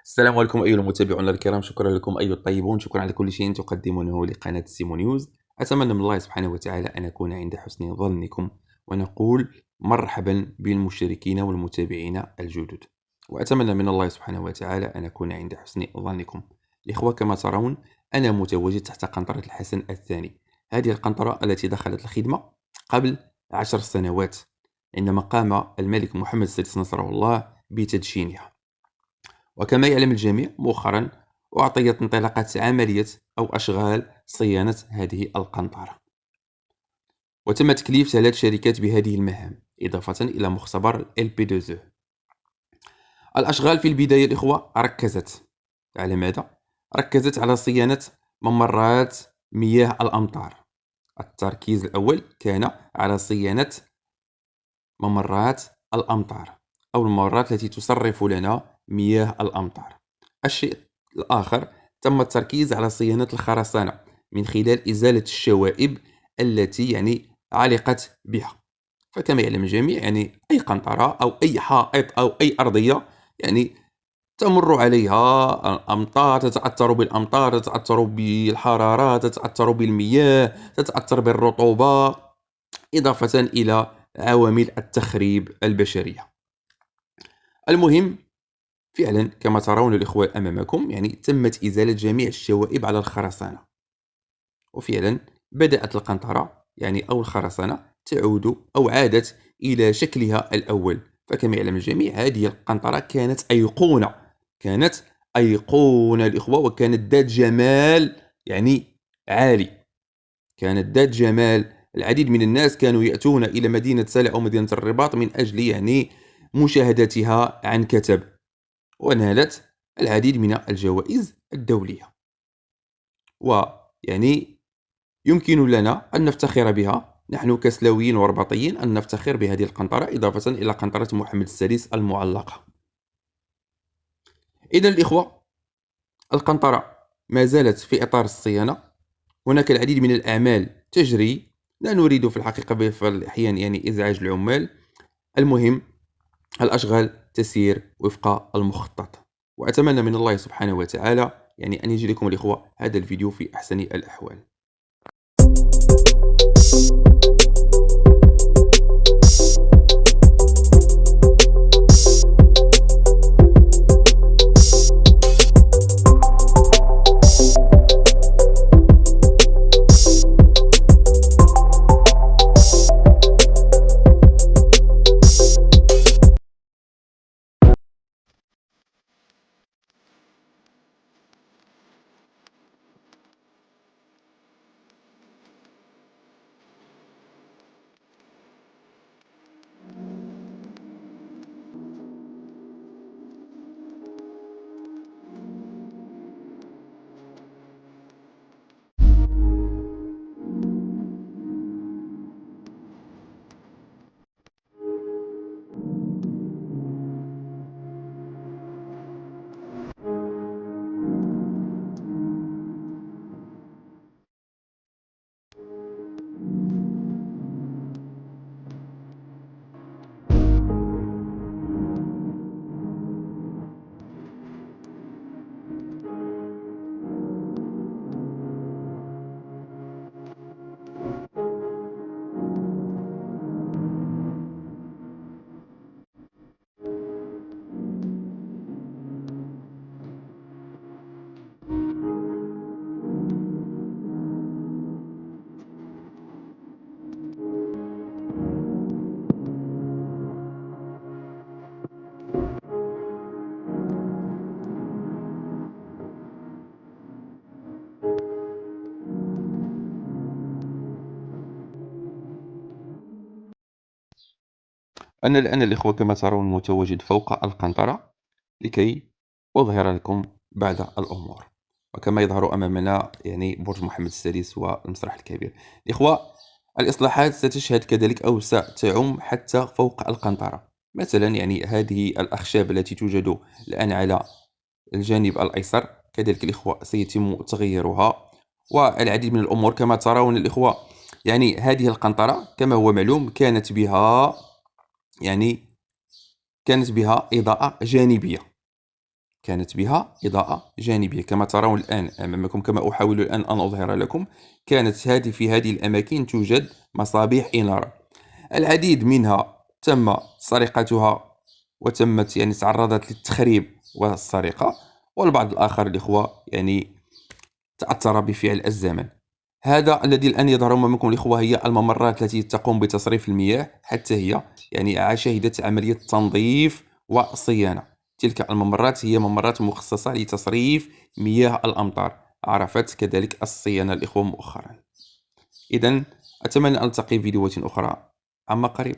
السلام عليكم أيها المتابعون الكرام، شكرا لكم أيها الطيبون، شكرا على كل شيء تقدمونه لقناة سيمو نيوز. أتمنى من الله سبحانه وتعالى أن أكون عند حسن ظنكم، ونقول مرحبا بالمشتركين والمتابعين الجدد، وأتمنى من الله سبحانه وتعالى أن أكون عند حسن ظنكم. الإخوة، كما ترون أنا متواجد تحت قنطرة الحسن الثاني. هذه القنطرة التي دخلت الخدمة قبل 10 سنوات عندما قام الملك محمد السادس نصره الله بتدشينها. وكما يعلم الجميع، مؤخرا أعطيت انطلاقات عملية أو أشغال صيانة هذه القنطرة، وتم تكليف 3 شركات بهذه المهام إضافة إلى مختبر LP2E. الأشغال في البداية الإخوة ركزت على ماذا؟ ركزت على صيانة ممرات مياه الأمطار. التركيز الأول كان على صيانة ممرات الأمطار أو الممرات التي تصرف لنا مياه الأمطار. الشيء الآخر، تم التركيز على صيانة الخرسانة من خلال إزالة الشوائب التي علقت بها. فكما يعلم الجميع أي قنطرة أو أي حائط أو أي أرضية تمر عليها الأمطار، تتأثر بالأمطار، تتأثر بالحرارة، تتأثر بالمياه، تتأثر بالرطوبة، إضافة إلى عوامل التخريب البشرية. المهم، فعلا كما ترون الإخوة أمامكم تمت إزالة جميع الشوائب على الخرسانة، وفعلا بدأت القنطرة أو الخرسانة تعود أو عادت إلى شكلها الأول. فكما يعلم الجميع، هذه القنطرة كانت أيقونة الإخوة، وكانت ذات جمال عالي، كانت ذات جمال. العديد من الناس كانوا يأتون إلى مدينة سلا أو مدينة الرباط من أجل مشاهدتها عن كثب، ونالت العديد من الجوائز الدولية. يمكن لنا أن نفتخر بها، نحن كسلاويين ورباطيين، أن نفتخر بهذه القنطرة إضافة إلى قنطرة محمد السادس المعلقة. إذن الإخوة، القنطرة ما زالت في إطار الصيانة. هناك العديد من الأعمال تجري، لا نريد في الحقيقة في الأحيان إزعاج العمال. المهم، الأشغال تسير وفق المخطط، وأتمنى من الله سبحانه وتعالى أن يجعل لكم الإخوة هذا الفيديو في أحسن الأحوال. أنا الآن الإخوة كما ترون متواجد فوق القنطرة لكي أظهر لكم بعض الأمور. وكما يظهر أمامنا برج محمد السادس والمسرح الكبير. الإخوة، الإصلاحات ستشهد كذلك أو ستعم حتى فوق القنطرة. مثلا هذه الأخشاب التي توجد الآن على الجانب الأيسر، كذلك الإخوة سيتم تغييرها، والعديد من الأمور. كما ترون الإخوة، هذه القنطرة كما هو معلوم كانت بها إضاءة جانبية، كانت بها إضاءة جانبية كما ترون الآن أمامكم، كما أحاول الآن أن أظهر لكم. كانت في هذه الأماكن توجد مصابيح إنارة. العديد منها تم سرقتها وتمت يعني تعرضت للتخريب والسرقة، والبعض الآخر الإخوة يعني تأثر بفعل الزمن. هذا الذي الآن يظهر أمامكم الإخوة هي الممرات التي تقوم بتصريف المياه، حتى هي يعني شهدت عملية تنظيف وصيانة. تلك الممرات هي ممرات مخصصة لتصريف مياه الأمطار، عرفت كذلك الصيانة الإخوة مؤخرا. إذا أتمنى أن نلتقي في فيديوهات أخرى عما قريب.